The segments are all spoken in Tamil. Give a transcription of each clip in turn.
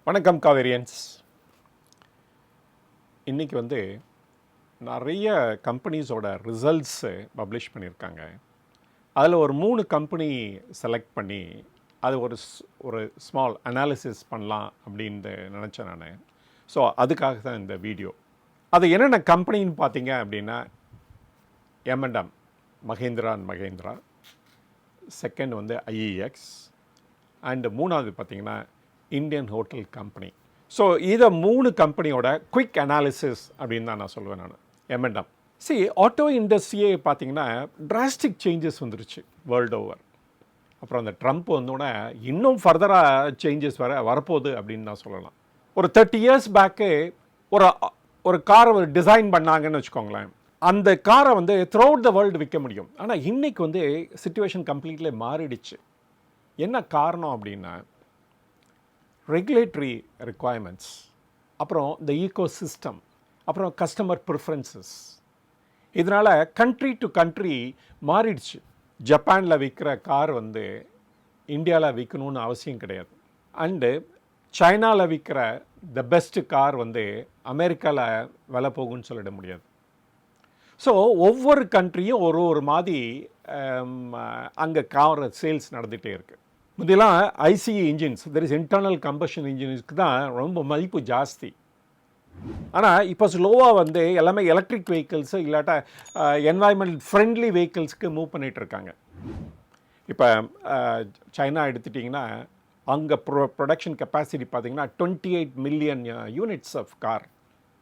வணக்கம் காவேரியன்ஸ். இன்றைக்கி நிறைய கம்பெனிஸோட ரிசல்ட்ஸு பப்ளிஷ் பண்ணியிருக்காங்க. அதில் ஒரு 3 கம்பெனி செலக்ட் பண்ணி அது ஒரு ஸ்மால் அனாலிசிஸ் பண்ணலாம் அப்படின்னு நினச்சேன் நான். ஸோ அதுக்காக தான் இந்த வீடியோ. அது என்னென்ன கம்பெனின்னு பார்த்தீங்க அப்படின்னா, M&M Mahindra and Mahindra, second IEX, and மூணாவது பார்த்தீங்கன்னா இந்தியன் ஹோட்டல் கம்பெனி. ஸோ இதை 3 கம்பெனியோட குயிக் அனாலிசிஸ் அப்படின்னு தான் நான் சொல்லுவேன் நான். M&M ஆட்டோ இண்டஸ்ட்ரியே பார்த்தீங்கன்னா டிராஸ்டிக் சேஞ்சஸ் வந்துருச்சு வேர்ல்டு ஓவர். அப்புறம் அந்த ட்ரம்ப் வந்தோடனே இன்னும் ஃபர்தராக சேஞ்சஸ் வரப்போகுது அப்படின்னு நான் சொல்லலாம். ஒரு 30 years பேக்கு ஒரு காரை டிசைன் பண்ணாங்கன்னு வச்சுக்கோங்களேன். அந்த காரை த்ரூ அவுட் த வேர்ல்டு விற்க முடியும். ஆனால் இன்றைக்கி சிச்சுவேஷன் கம்ப்ளீட்லி மாறிடுச்சு. என்ன காரணம் அப்படின்னா, ரெகுலேட்டரி ரிக்குவயர்மெண்ட்ஸ், அப்புறம் இந்த ஈகோ சிஸ்டம், அப்புறம் கஸ்டமர் ப்ரிஃபரன்சஸ். இதனால் கண்ட்ரி டு கண்ட்ரி மாறிடுச்சு. ஜப்பானில் விற்கிற கார் இந்தியாவில் விற்கணும்னு அவசியம் கிடையாது. அண்டு சைனாவில் விற்கிற த பெஸ்ட்டு கார் அமெரிக்காவில் விலை போகும்னு சொல்லிட முடியாது. ஸோ ஒவ்வொரு கண்ட்ரியும் ஒரு மாதிரி அங்கே கார் சேல்ஸ் நடந்துகிட்டே இருக்குது. முன்னெல்லாம் ICE engines, there is internal combustion இன்ஜின்ஸ்க்கு தான் ரொம்ப மதிப்பு ஜாஸ்தி. ஆனால் இப்போ ஸ்லோவாக எல்லாமே எலக்ட்ரிக் வெஹிக்கிள்ஸு இல்லாட்டா என்வாயன்மெண்ட் ஃப்ரெண்ட்லி வெஹிக்கிள்ஸ்க்கு மூவ் பண்ணிகிட்ருக்காங்க. இப்போ சைனா எடுத்துட்டிங்கன்னா அங்கே ப்ரொடக்ஷன் கெப்பாசிட்டி பார்த்திங்கன்னா 28 million யூனிட்ஸ் ஆஃப் கார்.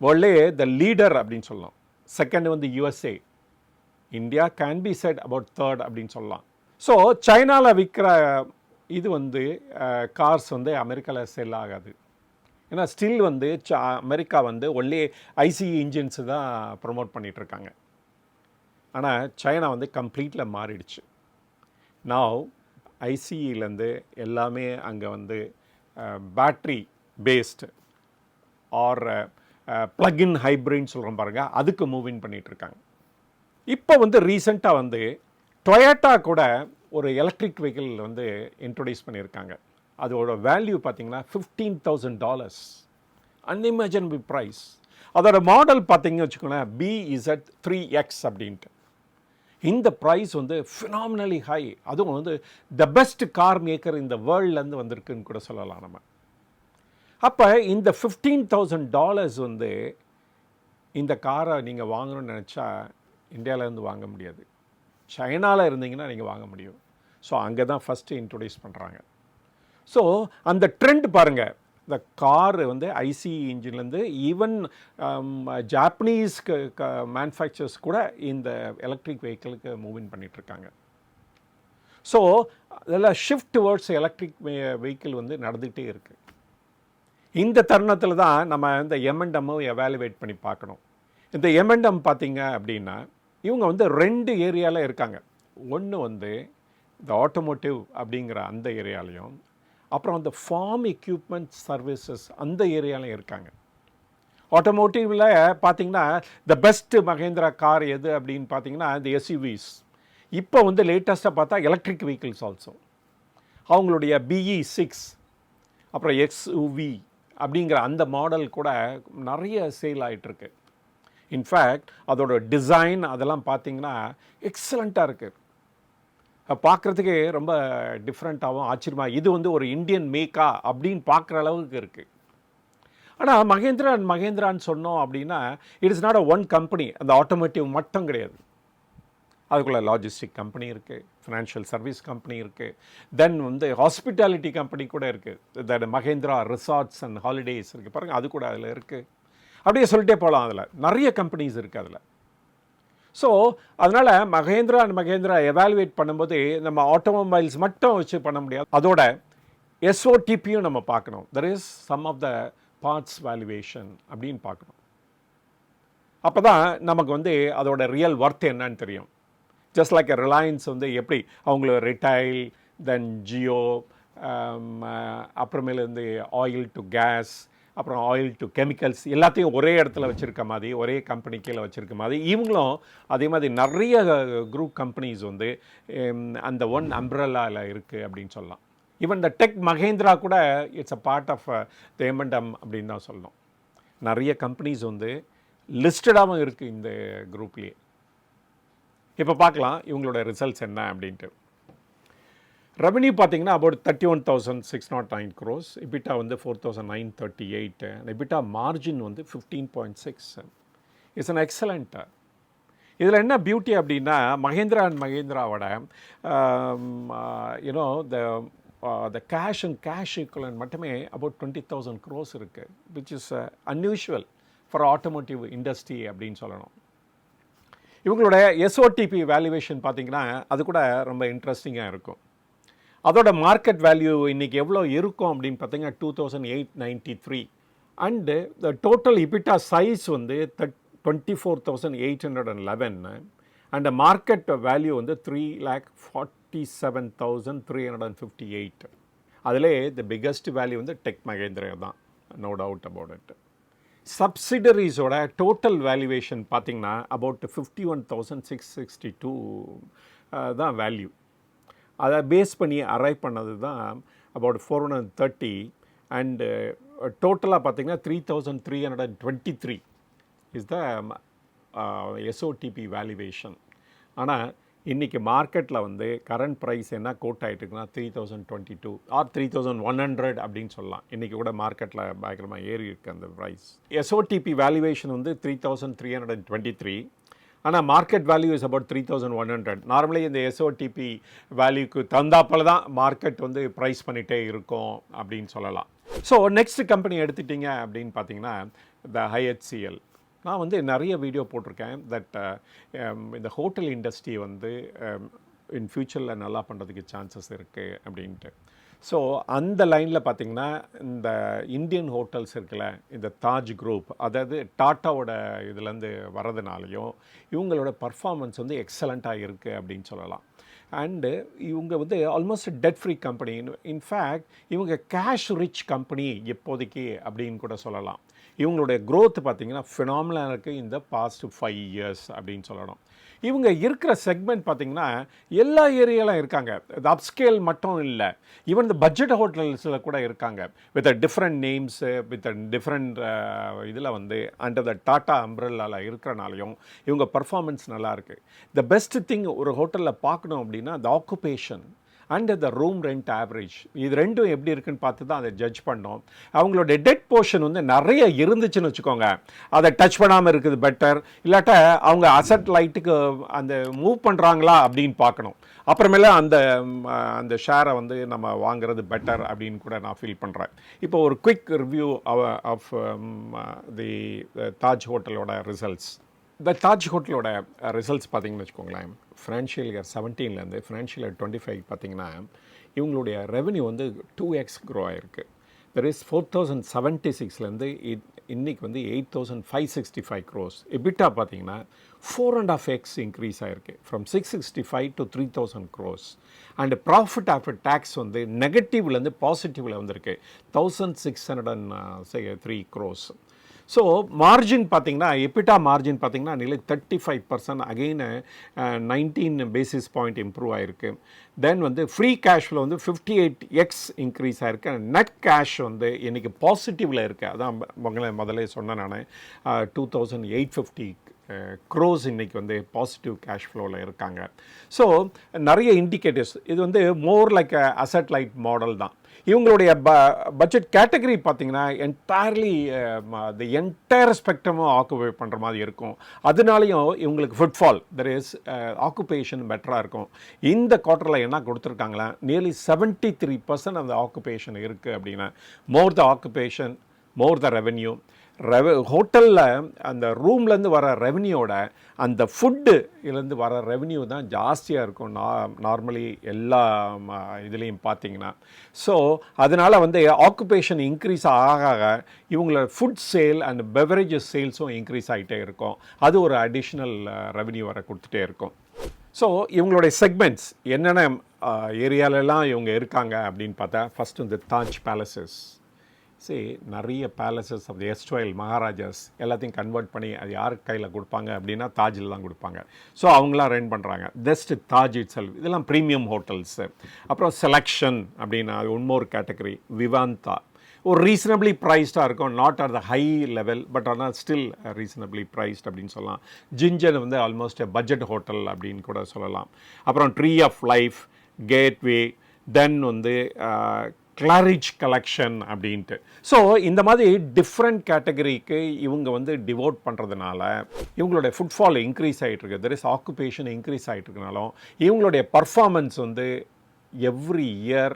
வேர்ல்ட்லே த லீடர் அப்படின்னு சொல்லலாம். Second USA. India can be said about third அப்படின்னு சொல்லலாம். ஸோ சைனாவில் விற்கிற இது கார்ஸ் அமெரிக்காவில் செல் ஆகாது. ஏன்னா still America only ICE engines தான் ப்ரொமோட் பண்ணிகிட்ருக்காங்க. ஆனால் சைனா கம்ப்ளீட்டில் மாறிடுச்சு. நாவ் ஐசிஇலேருந்து எல்லாமே அங்கே பேட்ரி பேஸ்டு ஆர் ப்ளக்இன் ஹைப்ரிட்னு சொல்கிறோம் பாருங்கள், அதுக்கு மூவின் பண்ணிகிட்ருக்காங்க. இப்போ ரீசெண்டாக டொயோட்டா கூட ஒரு எலக்ட்ரிக் வெஹிக்கிள் இன்ட்ரொடியூஸ் பண்ணியிருக்காங்க. அதோட வேல்யூ பார்த்திங்கன்னா $15,000, அன்இமேஜினபிள் ப்ரைஸ். அதோட மாடல் பார்த்திங்கன்னு வச்சுக்கோங்களேன், BZ3X அப்படின்ட்டு. இந்த ப்ரைஸ் ஃபினாமினலி ஹை. அதுவும் த பெஸ்ட் கார் மேக்கர் இந்த வேர்ல்ட்லேருந்து வந்திருக்குன்னு கூட சொல்லலாம் நம்ம. அப்போ இந்த $15,000 இந்த காரை நீங்கள் வாங்கணும்னு நினச்சா இந்தியாவிலேருந்து வாங்க முடியாது. சைனாவில் இருந்தீங்கன்னா நீங்கள் வாங்க முடியும். ஸோ அங்கே தான் ஃபஸ்ட்டு இன்ட்ரொடியூஸ் பண்ணுறாங்க. ஸோ அந்த ட்ரெண்ட் பாருங்கள். இந்த கார் ஐசிஇ இன்ஜின்லேருந்து ஈவன் ஜாப்பனீஸ் மேனுஃபேக்சர்ஸ் கூட இந்த எலக்ட்ரிக் வெஹிக்கிளுக்கு மூவின் பண்ணிகிட்ருக்காங்க. ஸோ அதெல்லாம் ஷிஃப்ட் டுவர்ட்ஸ் எலக்ட்ரிக் வெஹிக்கிள் நடந்துகிட்டே இருக்குது. இந்த தருணத்தில் தான் நம்ம இந்த M&M எவாலுவேட் பண்ணி பார்க்கணும். இந்த M&M பார்த்திங்க அப்படின்னா இவங்க 2 ஏரியாவில் இருக்காங்க. ஒன்று இந்த ஆட்டோமோட்டிவ் அப்படிங்கிற அந்த ஏரியாலையும், அப்புறம் ஃபார்ம் எக்யூப்மெண்ட் சர்வீசஸ் அந்த ஏரியாலையும் இருக்காங்க. ஆட்டோமோட்டிவில் பார்த்திங்கன்னா த பெஸ்ட்டு மஹேந்திரா கார் எது அப்படின்னு பார்த்திங்கன்னா இந்த SUVs. இப்போ லேட்டஸ்ட்டாக பார்த்தா எலக்ட்ரிக் வெஹிக்கிள்ஸ் ஆல்சோ. அவங்களுடைய BE6 அப்புறம் XUV அப்படிங்கிற அந்த மாடல் கூட நிறைய சேல் ஆகிட்டுருக்கு. இன்ஃபேக்ட் அதோட டிசைன் அதெல்லாம் பார்த்திங்கன்னா எக்ஸலண்ட்டாக இருக்குது. பார்க்குறதுக்கே ரொம்ப டிஃப்ரெண்ட்டாகவும் ஆச்சரியமாக, இது ஒரு இந்தியன் மேக்கா அப்படின்னு பார்க்குற அளவுக்கு இருக்குது. ஆனால் மஹேந்திரான்னு சொன்னோம் அப்படின்னா it is not a one company. அந்த ஆட்டோமேட்டிவ் மட்டும் கிடையாது. அதுக்குள்ளே லாஜிஸ்டிக் கம்பெனி இருக்குது, ஃபினான்ஷியல் சர்வீஸ் கம்பெனி இருக்குது, தென் ஹாஸ்பிட்டாலிட்டி கம்பெனி கூட இருக்குது. That Mahindra resorts and holidays இருக்குது பாருங்கள், அது கூட அதில் இருக்குது. அப்படியே சொல்லிட்டே போகலாம். அதில் நிறைய கம்பெனிஸ் இருக்குது அதில். ஸோ அதனால் மஹேந்திரா எவாலுவேட் பண்ணும்போது நம்ம ஆட்டோமொபைல்ஸ் மட்டும் வச்சு பண்ண முடியாது. அதோட SOTPயும் நம்ம பார்க்கணும். There is sum of the parts valuation அப்படின்னு பார்க்கணும். அப்போ தான் நமக்கு அதோட ரியல் ஒர்த் என்னன்னு தெரியும். ஜஸ்ட் லைக் ரிலையன்ஸ் எப்படி அவங்கள ரிட்டைல், தென் ஜியோ, அப்புறமேலேருந்து ஆயில் டு கேஸ், அப்புறம் ஆயில் டு கெமிக்கல்ஸ் எல்லாத்தையும் ஒரே இடத்துல வச்சுருக்க மாதிரி, ஒரே கம்பெனி கீழே வச்சுருக்க மாதிரி இவங்களும் அதே மாதிரி நிறைய குரூப் கம்பெனிஸ் அந்த ஒன் அம்ப்ரெல்லாவில் இருக்குது அப்படின்னு சொல்லலாம். ஈவன் இந்த டெக் மகேந்திரா கூட it's a part of the M and M அப்படின்னு தான் சொல்லணும். நிறைய கம்பெனிஸ் வந்து லிஸ்டடாகவும் இருக்குது இந்த குரூப்லேயே. இப்போ பார்க்கலாம் இவங்களோட ரிசல்ட்ஸ் என்ன அப்படின்ட்டு. ரெவன்யூ பார்த்தீங்கன்னா அபவுட் 31,609 crores, இபிட்டா வந்து 4,938, இபிட்டா மார்ஜின் வந்து 15.6. It's an excellent. இதில் என்ன பியூட்டி அப்படின்னா மஹேந்திரா அண்ட் மஹேந்திராவோட you know the cash and cash equivalent மட்டுமே அபவுட் 20,000 crores இருக்குது, which is unusual for automotive industry அப்படின்னு சொல்லணும். இவங்களோட எஸ்ஓடிபி வேல்யூவேஷன் பார்த்திங்கன்னா அது கூட ரொம்ப இன்ட்ரெஸ்டிங்காக இருக்கும். அதோட மார்க்கெட் வேல்யூ இன்றைக்கி எவ்வளோ இருக்கும் அப்படின்னு பார்த்தீங்கன்னா 2,893, and the total EBITDA size வந்து 24,811, அண்ட் மார்க்கெட் வேல்யூ வந்து 3,47,358. அதிலே த பிக்கஸ்ட் வேல்யூ வந்து டெக் மகேந்திரா தான், நோ டவுட் அபவுட் இட். சப்சிடரிஸோட டோட்டல் வேல்யூவேஷன் பார்த்திங்கன்னா அபவுட் 51,662 தான் வேல்யூ. அதை பேஸ் பண்ணி அரைவ் பண்ணது தான் அபவுட் 430, அண்டு டோட்டலாக பார்த்திங்கன்னா 3,323 இஸ் த எஸ்ஓடிபி வேல்யூவேஷன். ஆனால் இன்றைக்கி மார்க்கெட்டில் வந்து கரண்ட் ப்ரைஸ் என்ன கோட் ஆகிட்டுருக்குன்னா 3,022 ஆர் 3,100 அப்படின்னு சொல்லலாம். இன்றைக்கி கூட மார்க்கெட்டில் பயங்கரமாக ஏறி இருக்குது அந்த ப்ரைஸ். எஸ்ஓடிபி வேல்யூவேஷன் வந்து 3,323, ஆனால் market value is about 3,100. Normally இந்த எஸ்ஓடிபி வேல்யூக்கு தந்தாப்பில் தான் மார்க்கெட் வந்து ப்ரைஸ் பண்ணிகிட்டே இருக்கும் அப்படின்னு சொல்லலாம். ஸோ நெக்ஸ்ட் கம்பெனி எடுத்துட்டிங்க அப்படின்னு பார்த்தீங்கன்னா த IHCL. நான் வந்து நிறைய வீடியோ போட்டிருக்கேன் தட் இந்த ஹோட்டல் இண்டஸ்ட்ரி வந்து இன் ஃப்யூச்சரில் நல்லா பண்ணுறதுக்கு சான்சஸ் இருக்குது அப்படின்ட்டு. ஸோ அந்த லைனில் பார்த்திங்கன்னா இந்த இந்தியன் ஹோட்டல்ஸ் இருக்குல்ல, இந்த தாஜ் குரூப், அதாவது டாட்டாவோட இதுலேருந்து வர்றதுனாலையும் இவங்களோட பர்ஃபார்மன்ஸ் வந்து எக்ஸலண்ட்டாக இருக்குது அப்படின்னு சொல்லலாம். அண்டு இவங்க வந்து almost dead free company. In fact இவங்க கேஷ் ரிச் கம்பெனி இப்போதைக்கு அப்படின்னு கூட சொல்லலாம். இவங்களுடைய க்ரோத் பார்த்திங்கன்னா ஃபினாமினலாக இருக்குது இந்த பாஸ்ட் 5 years அப்படின்னு சொல்லணும். இவங்க இருக்கிற செக்மெண்ட் பார்த்திங்கன்னா எல்லா ஏரியாலாம் இருக்காங்க. இது அப்ஸ்கேல் மட்டும் இல்லை, ஈவன் இந்த பட்ஜெட் ஹோட்டல்ஸில் கூட இருக்காங்க with different names, with different இதில் வந்து அண்டர் த டாட்டா அம்ப்ரெல்லாவில் இருக்கிறனாலையும் இவங்க பர்ஃபார்மன்ஸ் நல்லாயிருக்கு. த பெஸ்ட் திங் ஒரு ஹோட்டலில் பார்க்கணும் அப்படின்னா the occupation and the room rent average, இது ரெண்டும் எப்படி இருக்குன்னு பார்த்து தான் அதை ஜட்ஜ் பண்ணோம். அவங்களோட டெட் போர்ஷன் வந்து நிறைய இருந்துச்சுன்னு வச்சுக்கோங்க, அதை டச் பண்ணாமல் இருக்குது பெட்டர். இல்லாட்ட அவங்க அசட் லைட்டுக்கு அந்த மூவ் பண்ணுறாங்களா அப்படின்னு பார்க்கணும். அப்புறமேல அந்த ஷேரை வந்து நம்ம வாங்குறது பெட்டர் அப்படின்னு கூட நான் ஃபீல் பண்ணுறேன். இப்போ ஒரு quick review of the Taj ஹோட்டலோட ரிசல்ட்ஸ். இந்த தாஜ் ஹோட்டலோட ரிசல்ட்ஸ் பார்த்திங்கன்னு வச்சுக்கோங்களேன், ஃபினான்ஷியல் இயர் 17லேருந்து ஃபினான்ஷியல் இயர் 25 பார்த்திங்கன்னா இவங்களுடைய ரெவன்யூ வந்து 2x க்ரோ ஆகிருக்கு. தெர் இஸ் 4,076லேருந்து இன்றைக்கி வந்து 8,565 crores. எபிட்டா பார்த்திங்கன்னா 4.5x இன்க்ரீஸ் ஆகிருக்கு, from 665 to 3,000 crores. And profit after tax வந்து நெகட்டிவ்லேருந்து பாசிட்டிவில் வந்திருக்கு, 1,603 crores. ஸோ மார்ஜின் பார்த்திங்கன்னா எபிட்டா மார்ஜின் பார்த்திங்கன்னா நிலை 35%, அகெயின் 19 basis point இம்ப்ரூவ் ஆகிருக்கு. தென் வந்து ஃப்ரீ கேஷில் வந்து 58x இன்க்ரீஸ் ஆகிருக்கு. நெட் கேஷ் வந்து இன்றைக்கி பாசிட்டிவில் இருக்குது. அதான் முதல்ல சொன்னேன் நான், 2,850 crores இன்றைக்கி வந்து பாசிட்டிவ் கேஷ் ஃப்ளோவில் இருக்காங்க. ஸோ நிறைய இண்டிகேட்டர்ஸ், இது வந்து more like asset light model தான். இவங்களுடைய பட்ஜெட் கேட்டகரி பார்த்திங்கன்னா என்டையர்லி தி என்டையர் ஸ்பெக்ட்ரமும் ஆக்குபை பண்ணுற மாதிரி இருக்கும். அதனாலையும் இவங்களுக்கு ஃபுட்ஃபால், தெர் இஸ் ஆக்குபேஷன் பெட்டராக இருக்கும். இந்த குவார்ட்டரில் என்ன கொடுத்துருக்காங்களா, நியர்லி 73% அந்த ஆக்குபேஷன் இருக்குது அப்படின்னா, மோர் த ஆக்குபேஷன் மோர் த ரெவென்யூ. ஹோட்டலில் அந்த ரூம்லேருந்து வர ரெவென்யூவோட அந்த ஃபுட்டுலேருந்து வர ரெவென்யூ தான் ஜாஸ்தியாக இருக்கும் நார்மலி எல்லா இதுலேயும் பார்த்தீங்கன்னா. ஸோ அதனால் வந்து ஆக்குபேஷன் இன்க்ரீஸ் ஆக இவங்களோட ஃபுட் சேல் அண்ட் பெவரேஜஸ் சேல்ஸும் இன்க்ரீஸ் ஆகிட்டே இருக்கும். அது ஒரு அடிஷ்னல் ரெவென்யூ வர கொடுத்துட்டே இருக்கும். ஸோ இவங்களுடைய செக்மெண்ட்ஸ் என்னென்ன ஏரியாலெல்லாம் இவங்க இருக்காங்க அப்படின்னு பார்த்தா, ஃபஸ்ட்டு இந்த தாஜ் பேலசஸ். நிறைய பேலசஸ் ஆஃப் தி எஸ்ட்வைல் மகாராஜாஸ் எல்லாத்தையும் கன்வெர்ட் பண்ணி அது யார் கையில் கொடுப்பாங்க அப்படின்னா தாஜில் தான் கொடுப்பாங்க. ஸோ அவங்களாம் ரன் பண்ணுறாங்க. ஜஸ்ட் தாஜ் இட் செல்ஃப் இதெல்லாம் ப்ரீமியம் ஹோட்டல்ஸு. அப்புறம் செலெக்ஷன் அப்படின்னா அது இன்னொரு கேட்டகரி. விவாந்தா ஒரு ரீசனபிளி ப்ரைஸ்டாக இருக்கும், not R the high level but ஆனால் ஸ்டில் ரீசனபிளி ப்ரைஸ்ட் அப்படின்னு சொல்லலாம். ஜிஞ்சர் வந்து ஆல்மோஸ்ட் பட்ஜெட் ஹோட்டல் அப்படின்னு கூட சொல்லலாம். அப்புறம் ட்ரீ ஆஃப் லைஃப், கேட்வே, தென் வந்து கிளாரிட்ஜ் கலெக்ஷன் அப்படின்ட்டு. ஸோ இந்த மாதிரி டிஃப்ரெண்ட் கேட்டகரிக்கு இவங்க வந்து டிவோட் பண்ணுறதுனால இவங்களுடைய ஃபுட்ஃபால் இன்க்ரீஸ் ஆகிட்டுருக்கு. தெர் இஸ் ஆக்குபேஷன் இன்க்ரீஸ் ஆகிட்டுருக்கனாலும் இவங்களுடைய பர்ஃபார்மன்ஸ் வந்து எவ்ரி இயர்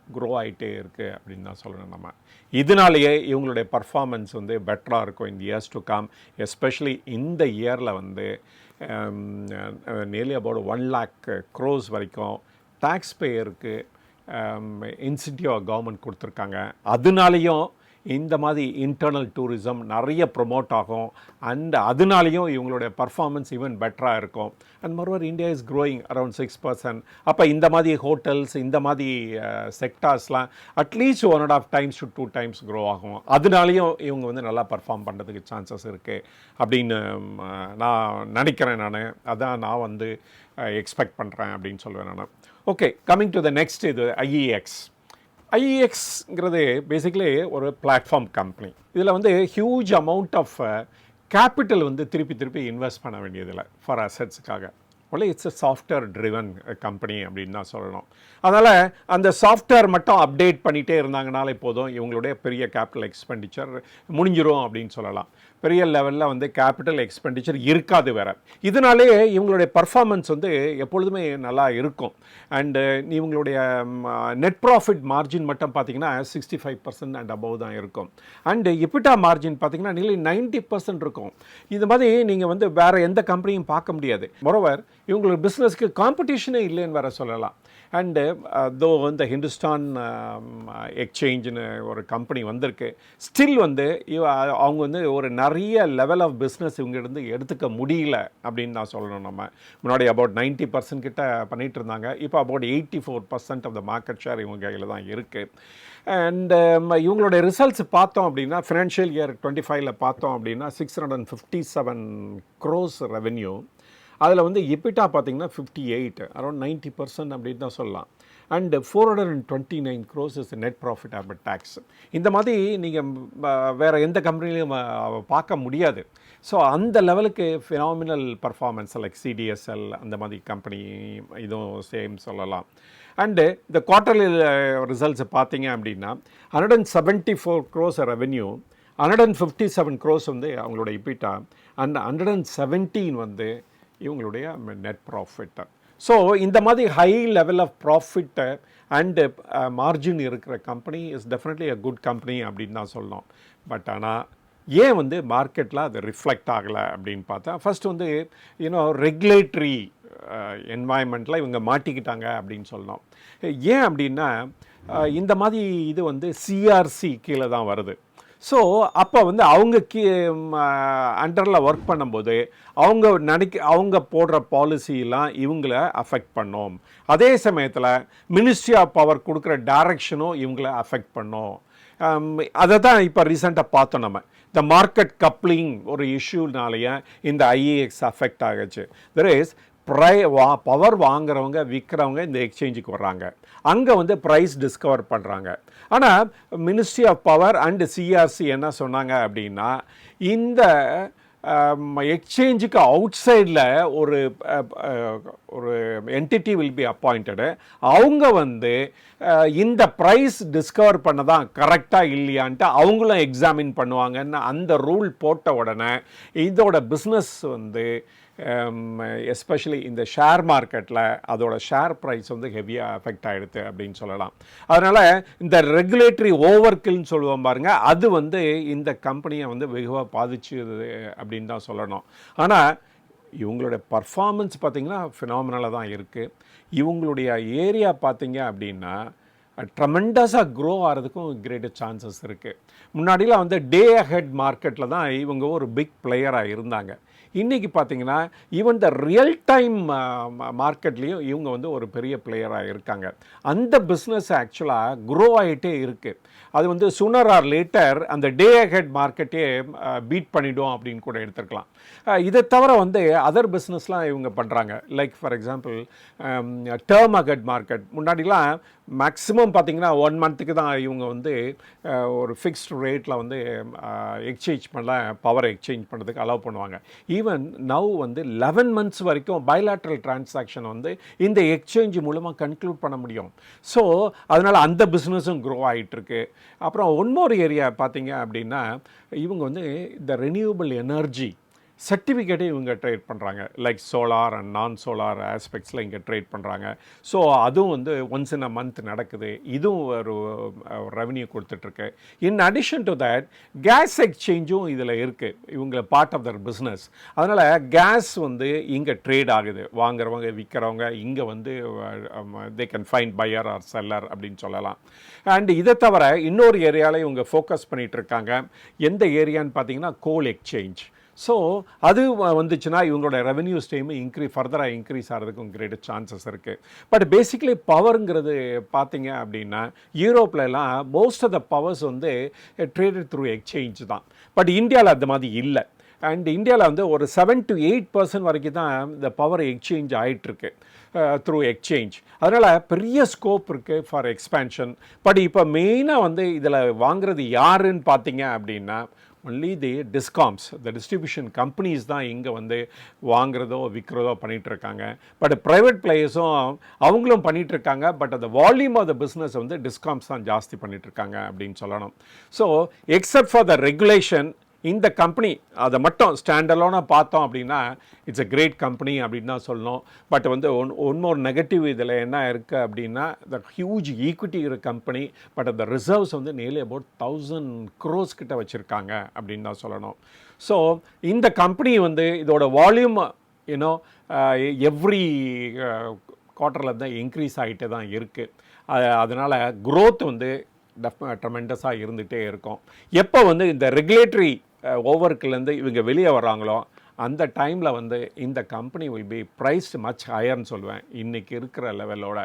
க்ரோ ஆகிட்டே இருக்குது அப்படின்னு தான் சொல்லணும். நம்ம இதனாலேயே இவங்களுடைய பர்ஃபார்மன்ஸ் வந்து பெட்டராக இருக்கும் இந்த இயர்ஸ் டு கம். எஸ்பெஷலி இந்த இயரில் வந்து நியர்லி அபவுட் 1 lakh crores வரைக்கும் டேக்ஸ் பேயருக்கு இன்சென்டிவ் கவர்மெண்ட் கொடுத்துருக்காங்க. அதனாலேயும் இந்த மாதிரி இன்டர்னல் டூரிசம் நிறைய ப்ரொமோட் ஆகும். அண்ட் அதனாலேயும் இவங்களுடைய பர்ஃபார்மன்ஸ் ஈவன் பெட்டராக இருக்கும். அண்ட் மறுவர் இந்தியா இஸ் க்ரோயிங் அரௌண்ட் 6%. அப்போ இந்த மாதிரி ஹோட்டல்ஸ் இந்த மாதிரி செக்டார்ஸ்லாம் அட்லீஸ்ட் 1.5 times to 2 times க்ரோ ஆகும். அதனாலேயும் இவங்க வந்து நல்லா பர்ஃபார்ம் பண்ணுறதுக்கு சான்சஸ் இருக்குது அப்படின்னு நான் நினைக்கிறேன். அதான் நான் வந்து எக்ஸ்பெக்ட் பண்ணுறேன் அப்படின்னு சொல்லுவேன் நான். Okay, coming to the next, இது ஐஇஎக்ஸ். ஐஇஎக்ஸ்ங்கிறது பேசிக்கலி ஒரு பிளாட்ஃபார்ம் கம்பெனி. இதில் வந்து ஹியூஜ் அமௌண்ட் ஆஃப் கேபிட்டல் வந்து திருப்பி இன்வெஸ்ட் பண்ண வேண்டியதில்லை ஃபார் அசட்ஸுக்காக. Only it's a software driven company அப்படின்னு தான் சொல்லணும். அதனால் அந்த சாஃப்ட்வேர் மட்டும் அப்டேட் பண்ணிகிட்டே இருந்தாங்கனாலே போதும், இவங்களுடைய பெரிய கேபிட்டல் எக்ஸ்பெண்டிச்சர் முடிஞ்சிரும் அப்படின்னு சொல்லலாம். பெரிய லெவலில் வந்து கேபிட்டல் எக்ஸ்பெண்டிச்சர் இருக்காது வேறு. இதனாலே இவங்களுடைய பர்ஃபார்மன்ஸ் வந்து எப்பொழுதுமே நல்லா இருக்கும். அண்டு இவங்களுடைய நெட் ப்ராஃபிட் மார்ஜின் மட்டும் பார்த்திங்கன்னா 65% அண்ட் அபவ் தான் இருக்கும். அண்டு எபிட்டா மார்ஜின் பார்த்திங்கன்னா நியர்லி 90% இருக்கும். இது மாதிரி நீங்கள் வந்து வேறு எந்த கம்பெனியும் பார்க்க முடியாது. மொரோவர் இவங்களுக்கு பிஸ்னஸ்க்கு காம்படிஷனே இல்லைன்னு வேறு சொல்லலாம். அண்டு தோ இந்த ஹிந்துஸ்தான் எக்ஸ்சேஞ்சுன்னு ஒரு கம்பெனி வந்திருக்கு, ஸ்டில் வந்து அவங்க வந்து ஒரு நிறைய லெவல் ஆஃப் பிஸ்னஸ் இவங்கிட்ட எடுத்துக்க முடியல அப்படின்னு நான் சொல்லணும். நம்ம முன்னாடி அபவுட் 90% கிட்ட பண்ணிகிட்டு இருந்தாங்க. இப்போ about 84% of the market share இவங்க கையில் தான் இருக்குது. அண்டு இவங்களுடைய ரிசல்ட்ஸ் பார்த்தோம் அப்படின்னா ஃபினான்ஷியல் இயர் 25 பார்த்தோம் அப்படின்னா 657 crores ரெவென்யூ. அதில் வந்து எபிட்டா பார்த்திங்கன்னா 58, அரௌண்ட் 90% அப்படின்னு தான் சொல்லலாம். And 429 crores is net profit after tax. இந்த மாதிரி நீங்கள் வேறு எந்த கம்பெனிலையும் பார்க்க முடியாது. ஸோ அந்த லெவலுக்கு ஃபினாமினல் பர்ஃபார்மன்ஸ் லைக் சிடிஎஸ்எல் அந்த மாதிரி கம்பெனி இதுவும் சேம் சொல்லலாம். அண்டு இந்த குவார்ட்டர்லி ரிசல்ட்ஸ் பார்த்தீங்க அப்படின்னா 174 crores ரெவென்யூ, 157 crores வந்து அவங்களோட எபிட்டா, அண்ட் 117 வந்து இவங்களுடைய நெட் ப்ராஃபிட். ஸோ இந்த மாதிரி high level of profit and margin இருக்கிற company is definitely a good company அப்படின்னு தான் சொல்லணும். பட் ஆனால் ஏன் வந்து மார்க்கெட்டில் அது ரிஃப்ளெக்ட் ஆகலை அப்படின்னு பார்த்தா, ஃபர்ஸ்ட் வந்து ரெகுலேட்ரி என்வாயன்மெண்ட்டில் இவங்க மாட்டிக்கிட்டாங்க அப்படின்னு சொல்லணும். ஏன் அப்படின்னா இந்த மாதிரி இது வந்து சிஆர்சி கீழே தான் வருது. ஸோ அப்போ வந்து அவங்க அண்டரில் ஒர்க் பண்ணும்போது அவங்க போடுற பாலிசியெலாம் இவங்களை அஃபெக்ட் பண்ணோம். அதே சமயத்தில் மினிஸ்ட்ரி ஆஃப் பவர் கொடுக்குற டைரக்ஷனும் இவங்களை அஃபெக்ட் பண்ணோம். அதை தான் இப்போ ரீசெண்டாக பார்த்தோம். நம்ம இந்த மார்க்கெட் கப்ளிங் ஒரு இஷ்யூனாலேயே இந்த ஐஏஎக்ஸ் அஃபெக்ட் ஆகிடுச்சு. தெர் இஸ் பவர் வாங்குறவங்க விற்கிறவங்க இந்த எக்ஸ்சேஞ்சுக்கு வர்றாங்க, அங்கே வந்து ப்ரைஸ் டிஸ்கவர் பண்ணுறாங்க. ஆனால் ministry of power and CRC என்ன சொன்னாங்க அப்படின்னா, இந்த எக்ஸ்சேஞ்சுக்கு அவுட் சைடில் ஒரு என்டிட்டி வில் பி அப்பாயிண்டடு. அவங்க வந்து இந்த ப்ரைஸ் டிஸ்கவர் பண்ண தான் கரெக்டாக இல்லையான்ட்டு அவங்களும் எக்ஸாமின் பண்ணுவாங்கன்னு அந்த ரூல் போட்ட உடனே இதோட பிஸ்னஸ் வந்து எஸ்பெஷலி இந்த ஷேர் மார்க்கெட்டில் அதோட ஷேர் ப்ரைஸ் வந்து ஹெவியாக அஃபெக்ட் ஆகிடுது அப்படின்னு சொல்லலாம். அதனால் இந்த ரெகுலேட்டரி ஓவர்கில்னு சொல்லுவோம் பாருங்கள், அது வந்து இந்த கம்பெனியை வந்து வெகுவாக பாதிச்சுது அப்படின்னு தான் சொல்லணும். ஆனால் இவங்களுடைய பர்ஃபார்மன்ஸ் பார்த்திங்கன்னா ஃபினாமினலாக தான் இருக்குது. இவங்களுடைய ஏரியா பார்த்திங்க அப்படின்னா ட்ரமெண்டஸாக க்ரோ ஆகிறதுக்கும் கிரேட்டர் சான்சஸ் இருக்குது. முன்னாடிலாம் வந்து டே அஹெட் மார்க்கெட்டில் தான் இவங்க ஒரு பிக் பிளேயராக இருந்தாங்க. இன்றைக்கி பார்த்தீங்கன்னா ஈவன் த ரியல் டைம் மார்க்கெட்லேயும் இவங்க வந்து ஒரு பெரிய பிளேயராக இருக்காங்க. அந்த பிஸ்னஸ் ஆக்சுவலாக க்ரோ ஆகிட்டே இருக்குது. அது வந்து சூனர் ஆர் லேட்டர் அந்த டே அஹெட் மார்க்கெட்டே பீட் பண்ணிடும் அப்படின்னு கூட எடுத்துருக்கலாம். இதை தவிர வந்து அதர் பிஸ்னஸ்லாம் இவங்க பண்ணுறாங்க. Like for example term ahead market. முன்னாடிலாம் மேக்ஸிமம் பார்த்திங்கன்னா 1 மந்த்துக்கு தான் இவங்க வந்து ஒரு ஃபிக்ஸ்ட் ரேட்டில் வந்து எக்ஸ்சேஞ்ச் பண்ண பவர் எக்ஸ்சேஞ்ச் பண்ணுறதுக்கு அலோவ் பண்ணுவாங்க. ஈவன் நவ் வந்து 11 மந்த்ஸ் வரைக்கும் பைலாட்ரல் டிரான்சாக்ஷன் வந்து இந்த எக்ஸ்சேஞ்ச் மூலமாக கன்க்ளூட் பண்ண முடியும். ஸோ அதனால் அந்த பிஸ்னஸும் க்ரோ ஆகிட்டுருக்கு. அப்புறம் ஒன்னொரு ஏரியா பார்த்தீங்க அப்படின்னா இவங்க வந்து இந்த ரெனியூவபிள் எனர்ஜி சர்டிஃபிகேட்டே இவங்க ட்ரேட் பண்ணுறாங்க. லைக் சோலார் அண்ட் நான் சோலார் ஆஸ்பெக்ட்ஸில் இங்கே ட்ரேட் பண்ணுறாங்க. ஸோ அதுவும் வந்து ஒன்ஸ் இன் அ மந்த் நடக்குது. இதுவும் ஒரு ரெவன்யூ கொடுத்துட்ருக்கு. In addition to that gas எக்ஸ்சேஞ்சும் இதில் இருக்குது. இவங்க பார்ட் ஆஃப் தர் பிஸ்னஸ். அதனால் கேஸ் வந்து இங்கே ட்ரேட் ஆகுது. வாங்குறவங்க விற்கிறவங்க இங்கே வந்து they can find buyer or seller அப்படின்னு சொல்லலாம். அண்ட் இதை தவிர இன்னொரு ஏரியாவில் இவங்க ஃபோக்கஸ் பண்ணிகிட்ருக்காங்க. எந்த ஏரியான்னு பார்த்தீங்கன்னா கோல் எக்ஸ்சேஞ்ச். ஸோ அது வந்துச்சுன்னா இவங்களோட ரெவென்யூ ஸ்ட்ரீம் ஃபர்தராக இன்க்ரீஸ் ஆகிறதுக்கும் கிரேட் சான்சஸ் இருக்குது. பட் பேசிக்கலி பவருங்கிறது பார்த்தீங்க அப்படின்னா யூரோப்லலாம் மோஸ்ட் ஆஃப் த பவர்ஸ் வந்து ட்ரேடட் த்ரூ எக்ஸ்சேஞ்ச் தான். பட் இந்தியாவில் அந்த மாதிரி இல்லை. அண்ட் இந்தியாவில் வந்து ஒரு 7 to 8% வரைக்கும் தான் இந்த பவர் எக்ஸ்சேஞ்ச் ஆகிட்டுருக்கு த்ரூ எக்ஸ்சேஞ்ச். அதனால் பெரிய ஸ்கோப் இருக்குது ஃபார் எக்ஸ்பேன்ஷன். பட் இப்போ மெயினாக வந்து இதில் வாங்குறது யாருன்னு பார்த்தீங்க அப்படின்னா only the discoms, the distribution companies தான் இங்கே வந்து வாங்குறதோ விற்கிறதோ பண்ணிகிட்ருக்காங்க. பட் ப்ரைவேட் பிளேயர்ஸும் அவங்களும் பண்ணிகிட்ருக்காங்க. பட் அந்த வால்யூம் ஆஃப் த பிஸ்னஸ் வந்து டிஸ்காம்ஸ் தான் ஜாஸ்தி பண்ணிகிட்ருக்காங்க அப்படின்னு சொல்லணும். So except for the regulation இந்த கம்பெனி அதை மட்டும் ஸ்டாண்டலோனாக பார்த்தோம் அப்படின்னா இட்ஸ் a கிரேட் கம்பெனி அப்படின்னு தான் சொல்லணும். பட் வந்து ஒன்மோர் நெகட்டிவ் இதில் என்ன இருக்குது அப்படின்னா த ஹியூஜ் ஈக்விட்டி இருக்க கம்பெனி. பட் அந்த ரிசர்வ்ஸ் வந்து நியர்லி அபவுட் 1000 crores கிட்ட வச்சுருக்காங்க அப்படின்னு தான் சொல்லணும். ஸோ இந்த கம்பெனி வந்து இதோட வால்யூம் யூனோ எவ்ரி குவார்ட்டரில் தான் இன்க்ரீஸ் ஆகிட்டே தான் இருக்குது. அதனால் க்ரோத் வந்து ட்ரெமெண்டஸாக இருந்துகிட்டே இருக்கும். எப்போ வந்து இந்த ரெகுலேட்டரி ஓவர்க்குலேருந்து இவங்க வெளியே வர்றாங்களோ அந்த டைமில் வந்து இந்த company will be priced much ஹையர்னு சொல்லுவேன் இன்றைக்கி இருக்கிற லெவலோட.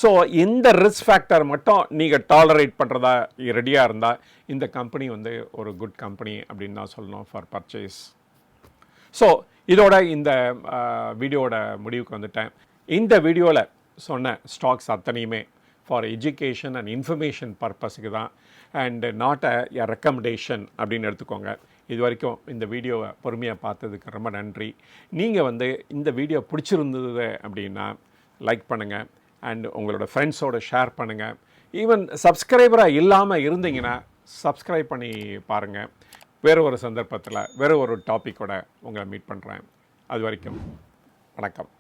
ஸோ இந்த ரிஸ்க் ஃபேக்டர் மட்டும் நீங்கள் டாலரேட் பண்ணுறதா ரெடியாக இருந்தால் இந்த கம்பெனி வந்து ஒரு குட் கம்பெனி அப்படின்னு தான் சொல்லணும் ஃபார் பர்ச்சேஸ். ஸோ இதோட இந்த வீடியோட முடிவுக்கு வந்துட்டேன். இந்த வீடியோவில் சொன்ன ஸ்டாக்ஸ் அத்தனையுமே ஃபார் எஜுகேஷன் அண்ட் இன்ஃபர்மேஷன் பர்பஸுக்கு தான் அண்ட் நாட் அ ரெக்கமெண்டேஷன் அப்படின்னு எடுத்துக்கோங்க. இது வரைக்கும் இந்த வீடியோவை பொறுமையாக பார்த்ததுக்கு ரொம்ப நன்றி. நீங்கள் வந்து இந்த வீடியோ பிடிச்சிருந்தது அப்படின்னா லைக் பண்ணுங்கள் அண்ட் உங்களோட ஃப்ரெண்ட்ஸோடு ஷேர் பண்ணுங்கள். ஈவன் சப்ஸ்கிரைபராக இல்லாமல் இருந்தீங்கன்னா சப்ஸ்கிரைப் பண்ணி பாருங்கள். வேறு ஒரு சந்தர்ப்பத்தில் வேறு ஒரு டாப்பிக்கோட உங்களை மீட் பண்ணுறேன். அது வரைக்கும் வணக்கம்.